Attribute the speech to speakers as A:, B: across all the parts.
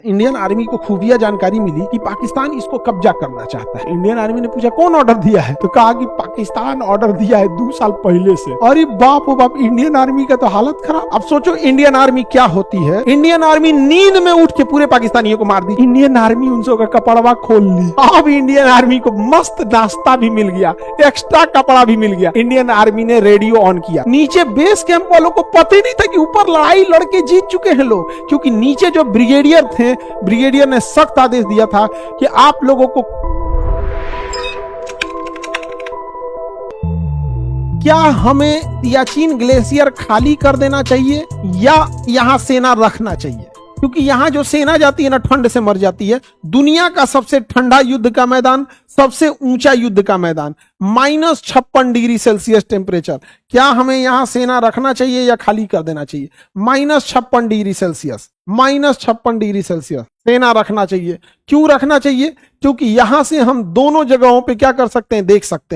A: Indian army को खुफिया जानकारी मिली कि पाकिस्तान इसको कब्जा करना चाहता है। इंडियन आर्मी ने पूछा कौन ऑर्डर दिया है, तो कहा कि पाकिस्तान ऑर्डर दिया है 2 साल पहले से। अरे बाप ओ बाप, इंडियन आर्मी का तो हालत खराब। अब सोचो इंडियन आर्मी क्या होती है। इंडियन आर्मी नींद में उठ के पूरे पाकिस्तानियों को मार दी। इंडियन आर्मी उन सबका कपड़वा खोल ली। अब इंडियन आर्मी को मस्त नाश्ता भी मिल गया, एक्स्ट्रा कपड़ा भी मिल गया। इंडियन आर्मी ने रेडियो ऑन किया। नीचे बेस कैंप वालों को पता ही नहीं था कि ऊपर लड़ाई लड़के जीत चुके हैं लोग, क्योंकि नीचे जो ब्रिगेडियर थे, ब्रिगेडियर ने सख्त आदेश दिया था कि आप लोगों को क्या हमें सियाचिन ग्लेशियर खाली कर देना चाहिए या यहां सेना रखना चाहिए, क्योंकि यहां जो सेना जाती है ना ठंड से मर जाती है। दुनिया का सबसे ठंडा युद्ध का मैदान, सबसे ऊंचा युद्ध का मैदान, -56 डिग्री सेल्सियस टेम्परेचर। क्या हमें यहां सेना रखना चाहिए या खाली कर देना चाहिए? -56 डिग्री सेल्सियस, -56 डिग्री सेल्सियस सेना रखना चाहिए। क्यों रखना चाहिए? क्योंकि यहां से हम दोनों जगहों पे क्या कर सकते हैं, देख सकते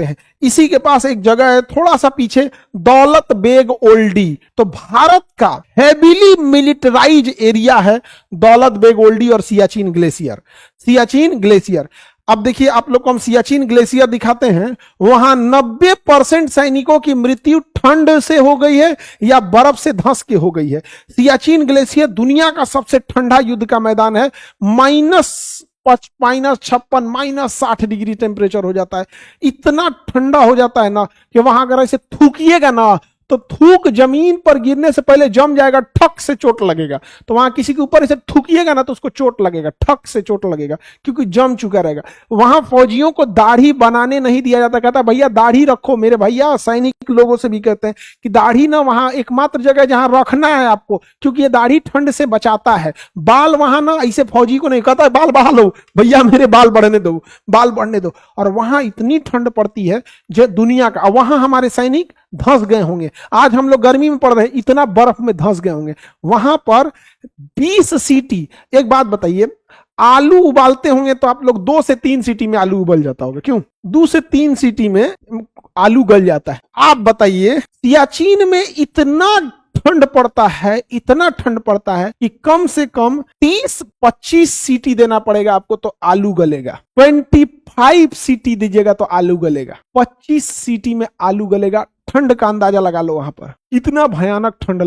A: हैं। इसी के पास एक जगह है थोड़ा सा पीछे, दौलत बेग ओल्डी। तो भारत का हेवीली मिलिटराइज एरिया है दौलत बेग ओल्डी और सियाचिन ग्लेशियर। अब देखिए आप लोग को हम सियाचिन ग्लेशियर दिखाते हैं। वहां 90% सैनिकों की मृत्यु ठंड से हो गई है या बर्फ से धंस के हो गई है। सियाचिन ग्लेशियर दुनिया का सबसे ठंडा युद्ध का मैदान है। -56 डिग्री टेम्परेचर हो जाता है। इतना ठंडा हो जाता है ना कि वहां अगर ऐसे थूकिएगा ना तो थूक जमीन पर गिरने से पहले जम जाएगा, ठक से चोट लगेगा। तो वहां किसी के ऊपर ऐसे थूकिएगा ना तो उसको चोट लगेगा, ठक से चोट लगेगा, क्योंकि जम चुका रहेगा। वहां फौजियों को दाढ़ी बनाने नहीं दिया जाता। कहता भैया दाढ़ी रखो। मेरे भैया सैनिक लोगों से भी कहते हैं कि दाढ़ी ना वहां एकमात्र जगह जहां रखना है आपको, क्योंकि ये दाढ़ी ठंड से बचाता है। बाल वहां ना ऐसे फौजी को नहीं कहता बाल बढ़ा लो भैया, मेरे बाल बढ़ने दो, बाल बढ़ने दो। और वहां इतनी ठंड पड़ती है जो दुनिया का, वहां हमारे सैनिक धंस गए होंगे। आज हम लोग गर्मी में पड़ रहे हैं, इतना बर्फ में धंस गए होंगे। वहां पर 20 सीटी, एक बात बताइए, आलू उबालते होंगे तो आप लोग 2 से 3 सीटी में आलू उबल जाता होगा। क्यों? 2 से 3 सीटी में आलू गल जाता है। आप बताइए सियाचिन में इतना ठंड पड़ता है कि कम से कम 30-25 सीटी देना पड़ेगा आपको तो आलू गलेगा। 25 सीटी दीजिएगा तो आलू गलेगा। 25 सीटी में आलू गलेगा। ठंड का अंदाजा लगा लो वहां पर इतना भयानक ठंड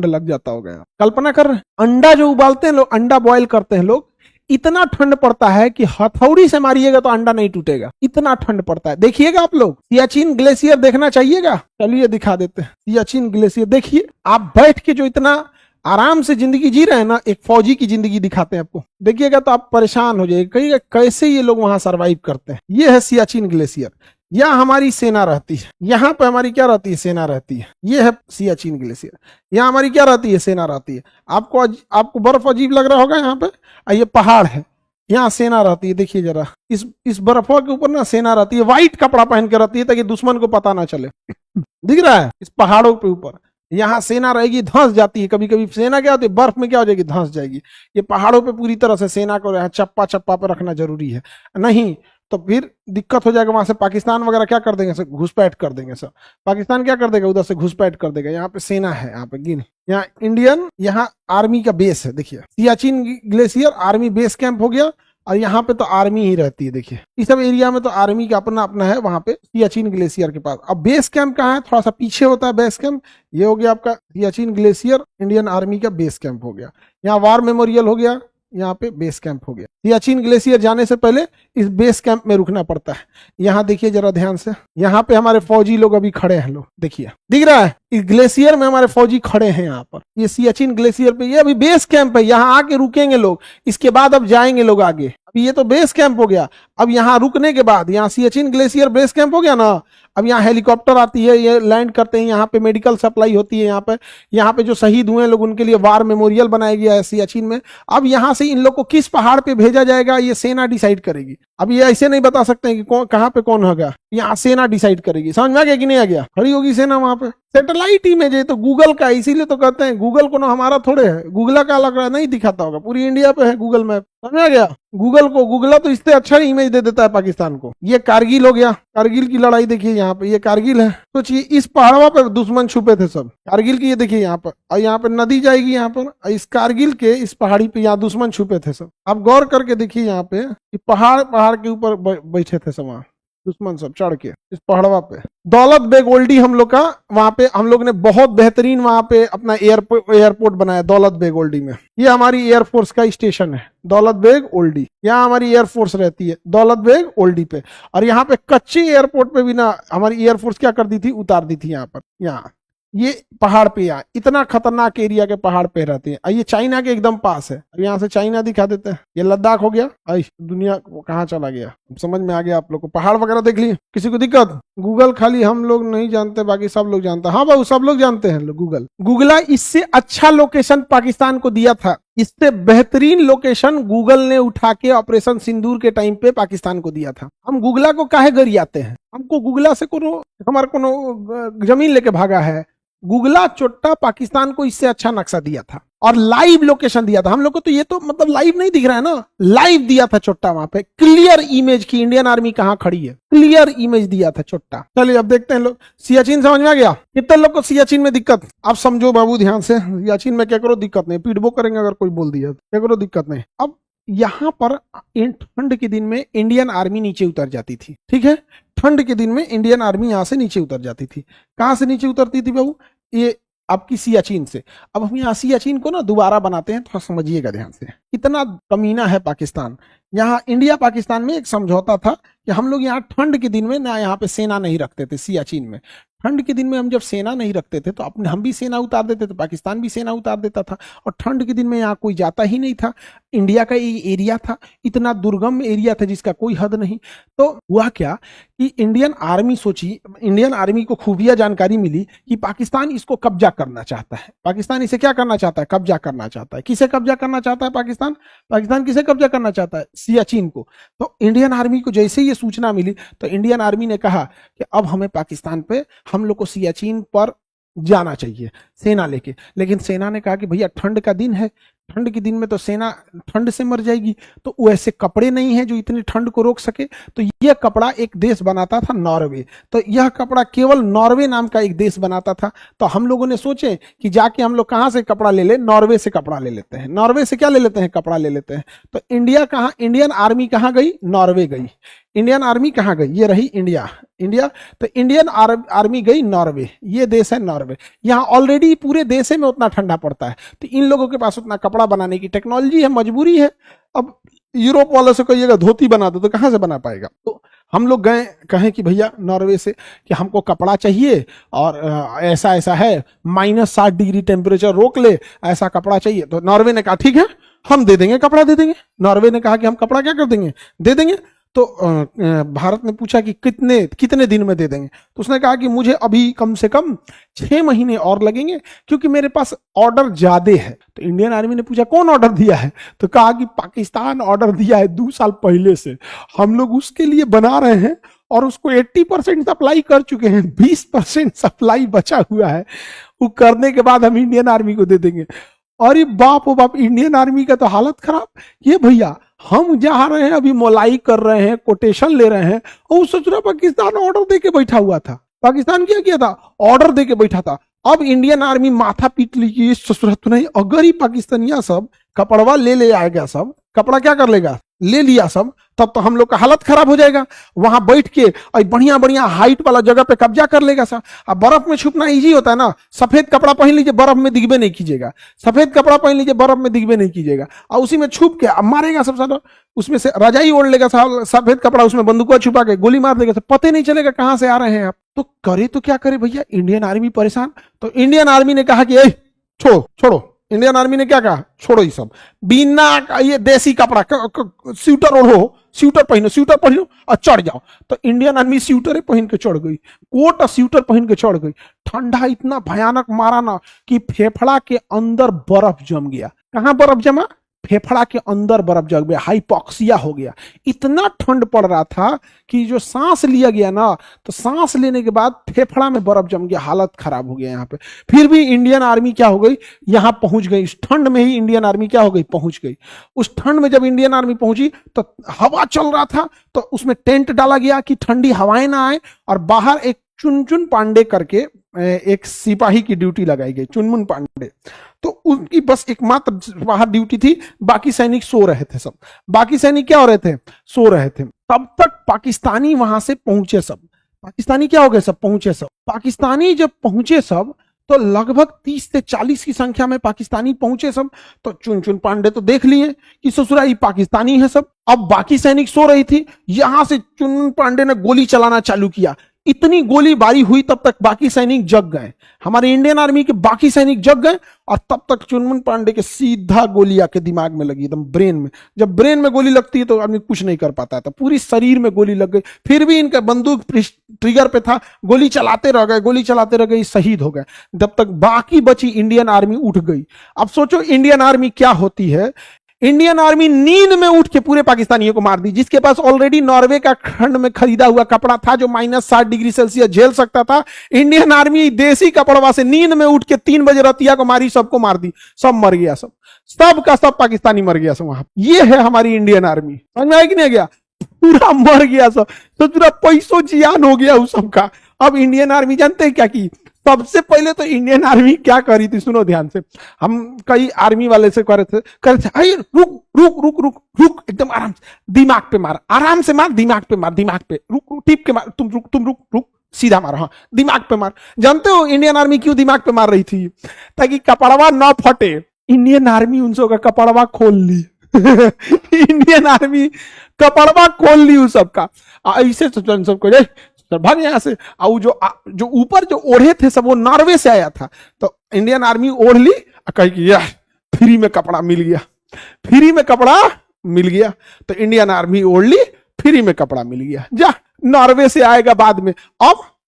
A: लग जाता होगा। कल्पना कर रहे हैं, अंडा जो उबालते हैं लोग, अंडा बॉयल करते हैं लोग, इतना ठंड पड़ता है कि हथौड़ी से मारिएगा तो अंडा नहीं टूटेगा, इतना ठंड पड़ता है। देखिएगा आप लोग सियाचिन ग्लेशियर देखना चाहिएगा। चलिए दिखा देते हैं सियाचिन ग्लेशियर। देखिए आप बैठ के जो इतना आराम से जिंदगी जी रहे हैं ना, एक फौजी की जिंदगी दिखाते हैं आपको। देखिएगा तो आप परेशान हो जाएगा, कहिएगा कैसे ये लोग वहां सरवाइव करते हैं। ये है सियाचिन ग्लेशियर। यहाँ हमारी सेना रहती है, यहाँ पे हमारी क्या रहती है, सेना रहती है। ये है सियाचिन ग्लेशियर। यहाँ हमारी क्या रहती है, सेना रहती है। आपको बर्फ अजीब लग रहा होगा यहाँ पे, ये पहाड़ है, यहाँ सेना रहती है। देखिए जरा इस बर्फों के ऊपर ना सेना रहती है, व्हाइट कपड़ा पहन के रहती है ताकि दुश्मन को पता ना चले। दिख रहा है, इस पहाड़ों के ऊपर यहाँ सेना रहेगी, धंस जाती है। कभी कभी सेना क्या होती है, बर्फ में क्या हो जाएगी, धंस जाएगी। ये पहाड़ों पे पूरी तरह से सेना को चप्पा पे रखना जरूरी है, नहीं तो फिर दिक्कत हो जाएगा। वहां से पाकिस्तान वगैरह क्या कर देंगे, सब घुसपैठ कर देंगे। सब पाकिस्तान क्या कर देगा, उधर से घुसपैठ कर देगा। यहाँ पे सेना है, यहाँ पे यहाँ इंडियन, यहाँ आर्मी का बेस है। देखिए Siachen glacier army base camp हो गया, और यहाँ पे तो आर्मी ही रहती है। देखिए इस सब एरिया में तो आर्मी का अपना है। वहां पे सियाचिन ग्लेशियर के पास अब बेस कैंप कहाँ है, थोड़ा सा पीछे होता है बेस कैंप। ये हो गया आपका सियाचिन ग्लेशियर, इंडियन आर्मी का बेस कैंप हो गया। यहाँ वार मेमोरियल हो गया, यहाँ पे बेस कैंप हो गया। सियाचिन ग्लेशियर जाने से पहले इस बेस कैंप में रुकना पड़ता है। यहाँ देखिए जरा ध्यान से, यहाँ पे हमारे फौजी लोग अभी खड़े हैं। लोग देखिए, दिख रहा है, इस ग्लेशियर में हमारे फौजी खड़े हैं। यहाँ पर ये सियाचिन ग्लेशियर पे ये अभी बेस कैंप है। यहाँ आके रुकेंगे लोग, इसके बाद अब जाएंगे लोग आगे। अभी ये तो बेस कैंप हो गया। अब यहाँ रुकने के बाद, यहाँ सियाचिन ग्लेशियर बेस कैंप हो गया ना, अब यहाँ हेलीकॉप्टर आती है, ये लैंड करते हैं। यहाँ पे मेडिकल सप्लाई होती है। यहाँ पे जो शहीद हुए लोग उनके लिए वार मेमोरियल बनाया गया है सियाचिन में। अब यहाँ से इन लोग को किस पहाड़ पे भेजा जाएगा ये सेना डिसाइड करेगी। अब ये ऐसे नहीं बता सकते हैं कि कहाँ पे कौन होगा, यहाँ सेना डिसाइड करेगी। समझ में आ गया कि नहीं आ गया? खड़ी होगी सेना वहां पे। सैटेलाइट इमेज है तो गूगल का, इसीलिए तो कहते हैं गूगल को ना हमारा थोड़े है, गूगला का लग रहा है नहीं दिखाता होगा, पूरी इंडिया पे है गूगल मैप, समझ आ गया। गूगल को गूगला तो इससे अच्छा इमेज दे देता है पाकिस्तान को। ये कारगिल हो गया, कारगिल की लड़ाई देखिए यहाँ पे, ये कारगिल है। सोचिए इस पहाड़वा पे दुश्मन छुपे थे सब, कारगिल की ये देखिए यहाँ पर, और यहाँ पे नदी जाएगी यहाँ पर, इस कारगिल के इस पहाड़ी पे यहाँ दुश्मन छुपे थे सब। आप गौर करके देखिए यहाँ पे पहाड़ के ऊपर बैठे थे सब वहाँ दुश्मन सब चढ़ के इस पहाड़वा पे। दौलत बेग ओल्डी हम लोग का, वहां पे हम लोग ने बहुत बेहतरीन वहां पे अपना एयरपोर्ट बनाया दौलत बेग ओल्डी में। ये हमारी एयरफोर्स का स्टेशन है दौलत बेग ओल्डी, यहाँ हमारी एयरफोर्स रहती है दौलत बेग ओल्डी पे। और यहाँ पे कच्चे एयरपोर्ट पे भी ना हमारी एयरफोर्स क्या कर दी थी, उतार दी थी यहाँ पर। यहाँ ये पहाड़ पे, यहाँ इतना खतरनाक एरिया के पहाड़ पे रहते हैं। ये चाइना के एकदम पास है, यहाँ से चाइना दिखा देते हैं। ये लद्दाख हो गया, दुनिया कहाँ चला गया, समझ में आ गया आप लोग को। पहाड़ वगैरह देख लिए, किसी को दिक्कत? गूगल खाली हम लोग नहीं जानते, बाकी सब लोग जानते हैं। हाँ बाबू सब लोग जानते हैं गूगल। गूगला इससे अच्छा लोकेशन पाकिस्तान को दिया था, इससे बेहतरीन लोकेशन गूगल ने उठा के ऑपरेशन सिंदूर के टाइम पे पाकिस्तान को दिया था। हम गूगला को काहे गरियाते हैं, हमको गूगला से हमारा कोनो जमीन लेके भागा है। गूगला चोट्टा पाकिस्तान को इससे अच्छा नक्शा दिया था और लाइव लोकेशन दिया था हम लोग को। तो ये तो मतलब लाइव नहीं दिख रहा है ना, लाइव दिया था चोट्टा वहां पे, क्लियर इमेज की इंडियन आर्मी कहां खड़ी है, क्लियर इमेज दिया था चोट्टा। चलिए अब देखते हैं लोग, सियाचिन समझ में आ गया? कितने लोग को सियाचिन में दिक्कत? आप समझो बाबू ध्यान से, सियाचिन में क्या करो दिक्कत नहीं, पीटबो करेंगे अगर कोई बोल दिया, क्या करो दिक्कत नहीं। अब यहाँ पर ठंड के दिन में इंडियन आर्मी नीचे उतर जाती थी, ठीक है, ठंड के दिन में इंडियन आर्मी यहाँ से नीचे उतर जाती थी। कहां से नीचे उतरती थी बाबू? ये आपकी सियाचिन से। अब हम यहाँ सियाचिन को ना दोबारा बनाते हैं, थोड़ा समझिएगा ध्यान से, कितना कमीना है पाकिस्तान। यहाँ इंडिया पाकिस्तान में एक समझौता था कि हम लोग यहाँ ठंड के दिन में ना यहाँ पे सेना नहीं रखते थे सियाचिन में। ठंड के दिन में हम जब सेना नहीं रखते थे तो अपने हम भी सेना उतार देते थे, पाकिस्तान भी सेना उतार देता था, और ठंड के दिन में यहाँ कोई जाता ही नहीं था। इंडिया का ये एरिया था, इतना दुर्गम एरिया था जिसका कोई हद नहीं। तो हुआ क्या कि इंडियन आर्मी सोची, इंडियन आर्मी को खुफिया जानकारी मिली कि पाकिस्तान इसको कब्जा करना चाहता है। पाकिस्तान इसे क्या करना चाहता है? कब्जा करना चाहता है। किसे कब्जा करना चाहता है पाकिस्तान? पाकिस्तान किसे कब्जा करना चाहता है? सियाचिन को। तो इंडियन आर्मी को जैसे ये सूचना मिली तो इंडियन आर्मी ने कहा कि अब हमें पाकिस्तान पे, हम लोग को सियाचिन पर जाना चाहिए सेना लेके। लेकिन सेना ने कहा कि भैया ठंड का दिन है, ठंड के दिन में तो सेना ठंड से मर जाएगी, तो वैसे कपड़े नहीं है जो इतनी ठंड को रोक सके। तो यह कपड़ा एक देश बनाता था नॉर्वे, तो यह कपड़ा केवल नॉर्वे नाम का एक देश बनाता था। तो हम लोगों ने सोचे कि जाके हम लोग कहां से कपड़ा ले ले, नॉर्वे से कपड़ा ले लेते हैं। नॉर्वे से क्या ले लेते हैं? कपड़ा ले लेते हैं। तो इंडियन आर्मी कहां गई? नॉर्वे गई। इंडियन आर्मी कहां गई? ये रही इंडिया। तो इंडियन आर्मी गई नॉर्वे, ये देश है नॉर्वे। यहाँ ऑलरेडी पूरे देश में उतना ठंडा पड़ता है, तो इन लोगों के पास उतना कपड़ा बनाने की टेक्नोलॉजी है, मजबूरी है। अब यूरोप वालों से कहिएगा धोती बना दो तो कहां से बना पाएगा? तो हम लोग गए, कहें कि भैया नॉर्वे से कि हमको कपड़ा चाहिए और ऐसा ऐसा है, -60 डिग्री टेम्परेचर रोक ले, ऐसा कपड़ा चाहिए। तो नॉर्वे ने कहा ठीक है हम दे देंगे, कपड़ा दे देंगे। नॉर्वे ने कहा कि हम कपड़ा क्या कर देंगे? दे देंगे। तो भारत ने पूछा कि कितने दिन में दे देंगे? तो उसने कहा कि मुझे अभी कम से कम 6 महीने और लगेंगे क्योंकि मेरे पास ऑर्डर ज्यादा है। तो इंडियन आर्मी ने पूछा कौन ऑर्डर दिया है? तो कहा कि पाकिस्तान ऑर्डर दिया है 2 साल पहले से, हम लोग उसके लिए बना रहे हैं और उसको 80% सप्लाई कर चुके हैं, 20% सप्लाई बचा हुआ है, वो करने के बाद हम इंडियन आर्मी को दे देंगे। अरे बाप ओ बाप, इंडियन आर्मी का तो हालत खराब। ये भैया हम जा रहे हैं, अभी मोलाई कर रहे हैं, कोटेशन ले रहे हैं, और सोच रहा पाकिस्तान ऑर्डर दे के बैठा हुआ था। पाकिस्तान क्या किया था? ऑर्डर दे के बैठा था। अब इंडियन आर्मी माथा पीट ली कि ससुरत नहीं, अगर ही पाकिस्तानिया सब कपड़वा ले आएगा, सब कपड़ा क्या कर लेगा, ले लिया सब, तब तो हम लोग का हालत खराब हो जाएगा। वहां बैठ के और बढ़िया बढ़िया हाइट वाला जगह पे कब्जा कर लेगा सब। अब बर्फ में छुपना इजी होता है ना, सफेद कपड़ा पहन लीजिए, बर्फ में दिखबे नहीं कीजिएगा, सफेद कपड़ा पहन लीजिए, बर्फ में दिखबे नहीं कीजिएगा, और उसी में छुप के अब मारेगा सब सारा, उसमें से रजाई ओढ़ लेगा सफेद कपड़ा, उसमें बंदूक छुपा के गोली मार देगा, पता नहीं चलेगा कहां से आ रहे हैं आप। तो करे तो क्या करे भैया, इंडियन आर्मी परेशान। तो इंडियन आर्मी ने कहा कि छोड़ो। इंडियन आर्मी ने क्या कहा? छोड़ो ये सब, बिना ये देसी कपड़ा, स्वेटर ओढ़ो, स्वेटर पहनो और चढ़ जाओ। तो इंडियन आर्मी स्वेटर पहन के चढ़ गई, कोट और स्वेटर पहन के चढ़ गई। ठंडा इतना भयानक मारा ना कि फेफड़ा के अंदर बर्फ जम गया। कहां बर्फ जमा? फेफड़ा के अंदर बर्फ जम गया, हाइपोक्सिया हो गया। इतना ठंड पड़ रहा था कि जो सांस लिया गया ना, तो सांस लेने के बाद फेफड़ा में बर्फ जम गया, हालत खराब हो गया यहाँ पे। फिर भी इंडियन आर्मी क्या हो गई, यहाँ पहुंच गई। इस ठंड में ही इंडियन आर्मी क्या हो गई, पहुंच गई। उस ठंड में जब इंडियन आर्मी पहुंची तो हवा चल रहा था, तो उसमें टेंट डाला गया कि ठंडी हवाएं ना आए, और बाहर एक चुनचुन पांडे करके एक सिपाही की ड्यूटी लगाई गई, चुनमुन पांडे। तो उनकी बस एकमात्र बाहर ड्यूटी थी, बाकी सैनिक सो रहे थे सब। बाकी सैनिक क्या हो रहे थे, सो रहे थे। तब तक पाकिस्तानी वहां से पहुंचे सब। पाकिस्तानी क्या हो गए, सब पहुंचे सब। पाकिस्तानी जब पहुंचे सब, तो लगभग 30 से 40 की संख्या में पाकिस्तानी पहुंचे सब। तो चुनचुन पांडे तो देख लिए कि ससुरा ये पाकिस्तानी है सब। अब बाकी सैनिक सो रही थी, यहां से चुनमुन पांडे ने गोली चलाना चालू किया। इतनी गोलीबारी हुई, तब तक बाकी सैनिक जग गए, हमारे इंडियन आर्मी के बाकी सैनिक जग गए। और तब तक चुनमुन पांडे के सीधा गोली आके दिमाग में लगी, एकदम ब्रेन में। जब ब्रेन में गोली लगती है तो आदमी कुछ नहीं कर पाता था, पूरी शरीर में गोली लग गई। फिर भी इनका बंदूक ट्रिगर पे था, गोली चलाते रह गए, गोली चलाते रह गए, शहीद हो गए। जब तक बाकी बची इंडियन आर्मी उठ गई। अब सोचो इंडियन आर्मी क्या होती है। इंडियन आर्मी नींद में उठ के पूरे पाकिस्तानियों को मार दी। जिसके पास ऑलरेडी नॉर्वे का ठंड में खरीदा हुआ कपड़ा था जो -60 डिग्री सेल्सियस झेल सकता था, इंडियन आर्मी देसी कपड़वा से नींद में उठ के 3 बजे रतिया को मारी, सबको मार दी, सब मर गया, सब का सब पाकिस्तानी मर गया सब वहां। ये है हमारी इंडियन आर्मी, समझ में आया कि नहीं गया, पूरा मर गया सब, तो पूरा पैसों जियान हो गया उस सबका। अब इंडियन आर्मी जानते हैं क्या की, सबसे पहले तो इंडियन आर्मी क्या करी थी, सुनो ध्यान से। हम कई आर्मी वाले से करे थे अरे रुक रुक रुक रुक रुक, एकदम आराम से, दिमाग पे मार, आराम से मार, दिमाग पे मार, दिमाग पे रुक रुक, टिप के मार, तुम रुक रुक, सीधा मार, हाँ दिमाग पे मार। जानते हो इंडियन आर्मी क्यों दिमाग पे मार रही थी, ताकि कपड़वा ना फटे। इंडियन आर्मी उन सबका कपड़वा खोल ली इंडियन आर्मी कपड़वा खोल ली उस सबका, ऐसे सबको भाग यहाँ से। और जो ऊपर जो ओढ़े थे सब, वो नॉर्वे से आया था। तो इंडियन आर्मी ओढ़ ली, कही कि यार फ्री में कपड़ा मिल गया, फ्री में कपड़ा मिल गया। तो इंडियन आर्मी ओढ़ ली, फ्री में कपड़ा मिल गया, जा नॉर्वे से आएगा बाद में।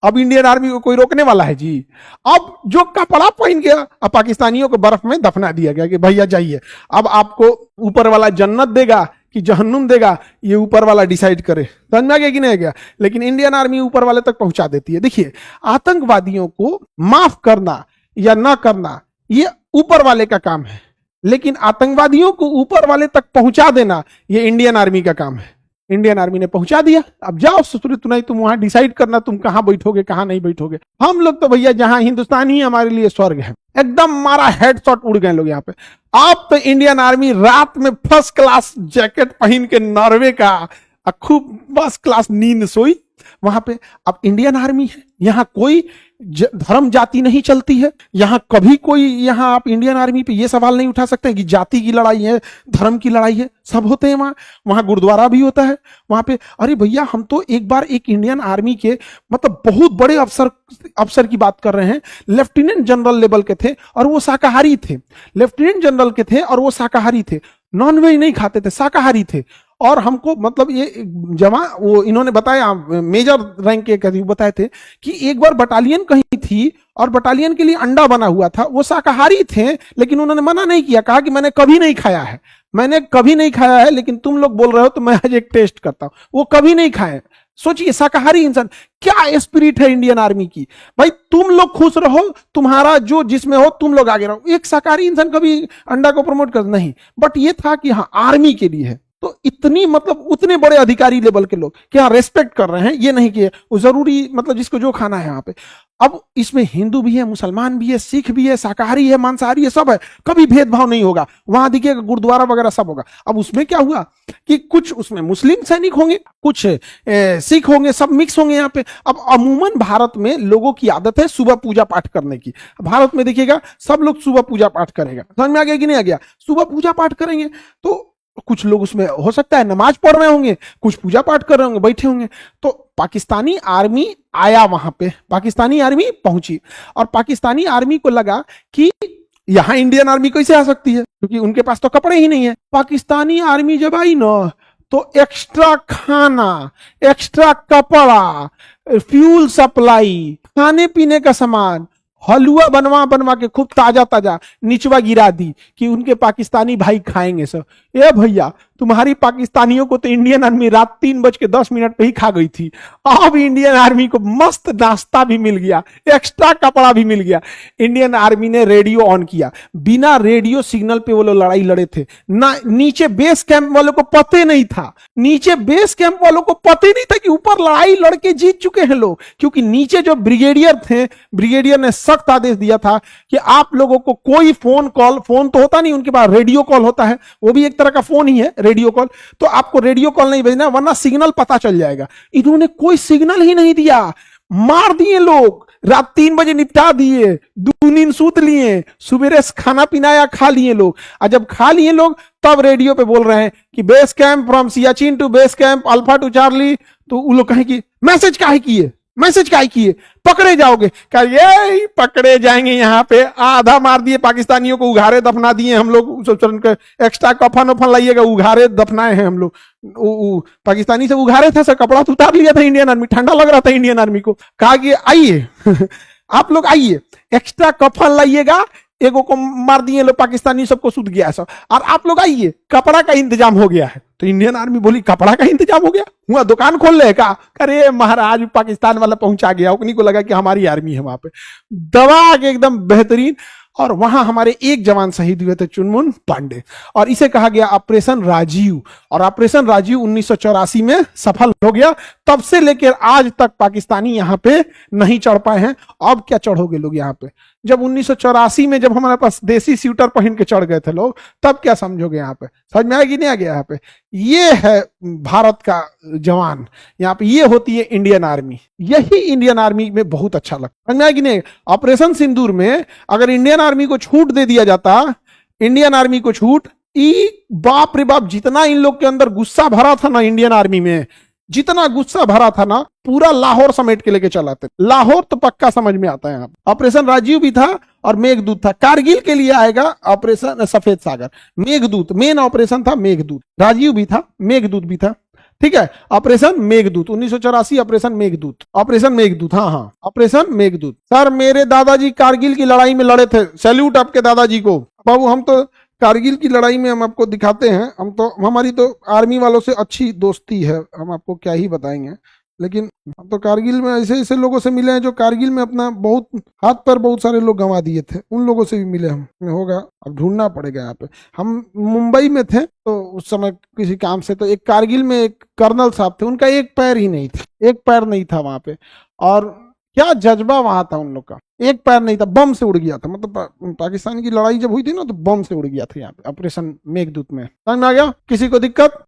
A: अब इंडियन आर्मी को कोई रोकने वाला है जी। अब जो कपड़ा पहन गया, अब पाकिस्तानियों को बर्फ में दफना दिया गया कि भैया जाइए, अब आपको ऊपर वाला जन्नत देगा कि जहन्नुम देगा, ये ऊपर वाला डिसाइड करे। समझ में आ गया कि नहीं गया। लेकिन इंडियन आर्मी ऊपर वाले तक पहुंचा देती है। देखिए, आतंकवादियों को माफ करना या ना करना ये ऊपर वाले का काम है, लेकिन आतंकवादियों को ऊपर वाले तक पहुंचा देना ये इंडियन आर्मी का काम है। इंडियन आर्मी ने पहुंचा दिया, अब जाओ ससुर तुनाई, तुम वहां डिसाइड करना तुम कहां बैठोगे कहां नहीं बैठोगे। हम लोग तो भैया जहां हिंदुस्तान ही हमारे लिए स्वर्ग है, एकदम मारा हेडशॉट उड़ गए लोग यहाँ पे। आप तो इंडियन आर्मी रात में फर्स्ट क्लास जैकेट पहन के नॉर्वे का खूब फर्स्ट क्लास नींद सोई वहां पे। अब इंडियन आर्मी है, यहाँ कोई धर्म जाति नहीं चलती है। यहाँ कभी कोई, यहाँ आप इंडियन आर्मी पे ये सवाल नहीं उठा सकते कि जाति की लड़ाई है, धर्म की लड़ाई है, सब होते हैं वहां। वहां गुरुद्वारा भी होता है वहां पे। अरे भैया, हम तो एक बार एक इंडियन आर्मी के मतलब बहुत बड़े अफसर की बात कर रहे हैं, लेफ्टिनेंट जनरल लेवल के थे और वो शाकाहारी थे। लेफ्टिनेंट जनरल के थे और वो शाकाहारी थे, नॉनवेज नहीं खाते थे, शाकाहारी थे। और हमको मतलब ये वो इन्होंने बताया, मेजर रैंक के बताए थे कि एक बार बटालियन कहीं थी और बटालियन के लिए अंडा बना हुआ था। वो शाकाहारी थे, लेकिन उन्होंने मना नहीं किया, कहा कि मैंने कभी नहीं खाया है, मैंने कभी नहीं खाया है, लेकिन तुम लोग बोल रहे हो तो मैं आज एक टेस्ट करता हूं। वो कभी नहीं खाए। सोचिए, शाकाहारी इंसान, क्या स्पिरिट है इंडियन आर्मी की। भाई तुम लोग खुश रहो, तुम्हारा जो जिसमें हो तुम लोग आगे रहो। एक शाकाहारी इंसान कभी अंडा को प्रमोट कर नहीं, बट ये था कि हाँ आर्मी के लिए है। तो इतनी मतलब उतने बड़े अधिकारी लेवल के लोग क्या रेस्पेक्ट कर रहे हैं, ये नहीं कि वो जरूरी मतलब जिसको जो खाना है यहाँ पे। अब इसमें हिंदू भी है, मुसलमान भी है, सिख भी है, शाकाहारी है, मांसाहारी है, सब है, कभी भेदभाव नहीं होगा। वहां दिखेगा गुरुद्वारा वगैरह सब होगा। अब उसमें क्या हुआ कि कुछ उसमें मुस्लिम सैनिक होंगे, कुछ सिख होंगे, सब मिक्स होंगे यहाँ पे। अब अमूमन भारत में लोगों की आदत है सुबह पूजा पाठ करने की। भारत में देखिएगा सब लोग सुबह पूजा पाठ करेगा। समझ में आ गया कि नहीं आ गया। सुबह पूजा पाठ करेंगे तो कुछ लोग उसमें हो सकता है नमाज पढ़ रहे होंगे, कुछ पूजा पाठ कर रहे होंगे, बैठे होंगे। तो पाकिस्तानी आर्मी आया वहां पे, पाकिस्तानी आर्मी पहुंची और पाकिस्तानी आर्मी को लगा कि यहां इंडियन आर्मी कैसे आ सकती है, क्योंकि उनके पास तो कपड़े ही नहीं है। पाकिस्तानी आर्मी जब आई ना, तो एक्स्ट्रा खाना, एक्स्ट्रा कपड़ा, फ्यूल सप्लाई, खाने पीने का सामान हलवा बनवा बनवा के खूब ताजा ताजा निचवा गिरा दी कि उनके पाकिस्तानी भाई खाएंगे सब। ए भैया, तुम्हारी पाकिस्तानियों को तो इंडियन आर्मी रात 3:10 पे ही खा गई थी। अब इंडियन आर्मी को मस्त नाश्ता भी मिल गया, एक्स्ट्रा कपड़ा भी मिल गया। इंडियन आर्मी ने रेडियो ऑन किया, बिना रेडियो सिग्नल पे वो लोग लड़ाई लड़े थे ना। नीचे बेस कैंप वालों को पता नहीं था, नीचे बेस कैंप वालों को पता नहीं था कि ऊपर लड़ाई लड़के जीत चुके हैं लोग, क्योंकि नीचे जो ब्रिगेडियर थे, ब्रिगेडियर ने सख्त आदेश दिया था कि आप लोगों को कोई फोन कॉल, फोन तो होता नहीं उनके पास, रेडियो कॉल होता है, वो भी एक तरह का फोन ही है रेडियो कॉल, तो आपको रेडियो कॉल नहीं भेजना वरना सिग्नल पता चल जाएगा। इन्होंने कोई सिग्नल ही नहीं दिया, मार दिए लोग, रात 3 बजे निपटा दिए, 2 नींद सूत लिए, सुबेरे खाना पीना खा लिए लोग। और जब खा लिए लोग तब रेडियो पे बोल रहे हैं कि base camp from Siachen to base camp alpha to Charlie. तो वो लोग कहें कि मैसेज काहे किए, मैसेज काहे किए, पकड़े जाओगे। कहा ये पकड़े जाएंगे, यहाँ पे आधा मार दिए पाकिस्तानियों को, उघारे दफना दिए हम लोग, एक्स्ट्रा कफन वफन लाइएगा, उघारे दफनाए हैं हम लोग। पाकिस्तानी से उघारे थे सर, कपड़ा तो उतार लिया था इंडियन आर्मी, ठंडा लग रहा था इंडियन आर्मी को। कहा कि आइए आप लोग आइए, एक्स्ट्रा कफन लाइएगा, एगो को मार दिए लोग पाकिस्तानी, सबको सूत गया सब, और आप लोग आइए, कपड़ा का इंतजाम हो गया है। तो इंडियन आर्मी बोली कपड़ा का इंतजाम हो गया, हुआ दुकान खोल ले का। अरे महाराज पाकिस्तान वाला पहुंचा गया, उन्हीं को लगा कि हमारी आर्मी है वहां पे, दबा के एकदम बेहतरीन। और वहां हमारे एक जवान शहीद हुए थे, चुनमुन पांडे, और इसे कहा गया ऑपरेशन राजीव। और ऑपरेशन राजीव 1984 में सफल हो गया। तब से लेकर आज तक पाकिस्तानी यहां पे नहीं चढ़ पाए हैं। अब क्या चढ़ोगे लोग यहाँ पे, जब 1984 में जब हमारे पास देसी स्वेटर पहन के चढ़ गए थे लोग, तब क्या समझोगे यहाँ पे, समझ में आएगी नहीं आ गया यहाँ पे। ये है भारत का जवान, यहाँ पे ये होती है इंडियन आर्मी, यही इंडियन आर्मी में बहुत अच्छा लगता, समझ में आएगी नहीं। ऑपरेशन सिंदूर में अगर इंडियन आर्मी को छूट दे दिया जाता, इंडियन आर्मी को छूट, बाप रे बाप, जितना इन लोग के अंदर गुस्सा भरा था ना इंडियन आर्मी में, जितना गुस्सा भरा था ना, पूरा लाहौर समेट के लेके चलाते। लाहौर तो पक्का समझ में आता है यहाँ। ऑपरेशन राजीव भी था और मेघदूत था। कारगिल के लिए आएगा ऑपरेशन सफेद सागर, मेघदूत मेन ऑपरेशन था, मेघदूत। राजीव भी था, मेघदूत भी था, ठीक है। Operation Meghdoot 1984, operation Meghdoot, operation Meghdoot, हाँ हाँ ऑपरेशन मेघदूत। सर मेरे दादाजी कारगिल की लड़ाई में लड़े थे, सैल्यूट आपके दादाजी को। बाबू हम तो कारगिल की लड़ाई में हम आपको दिखाते हैं, हम तो, हमारी तो आर्मी वालों से अच्छी दोस्ती है, हम आपको क्या ही बताएंगे। लेकिन हम तो कारगिल में ऐसे ऐसे लोगों से मिले हैं जो कारगिल में अपना बहुत हाथ पर बहुत सारे लोग गंवा दिए थे, उन लोगों से भी मिले हम। होगा अब ढूंढना पड़ेगा यहाँ पे। हम मुंबई में थे तो उस समय किसी काम से, तो एक कारगिल में एक कर्नल साहब थे, उनका एक पैर ही नहीं था, एक पैर नहीं था वहां पे। और क्या जज्बा वहां था उन लोग का, एक पैर नहीं था, बम से उड़ गया था। मतलब पाकिस्तान की लड़ाई जब हुई थी ना तो बम से उड़ गया था यहाँ पे ऑपरेशन मेघदूत में। समझ में आ गया, किसी को दिक्कत?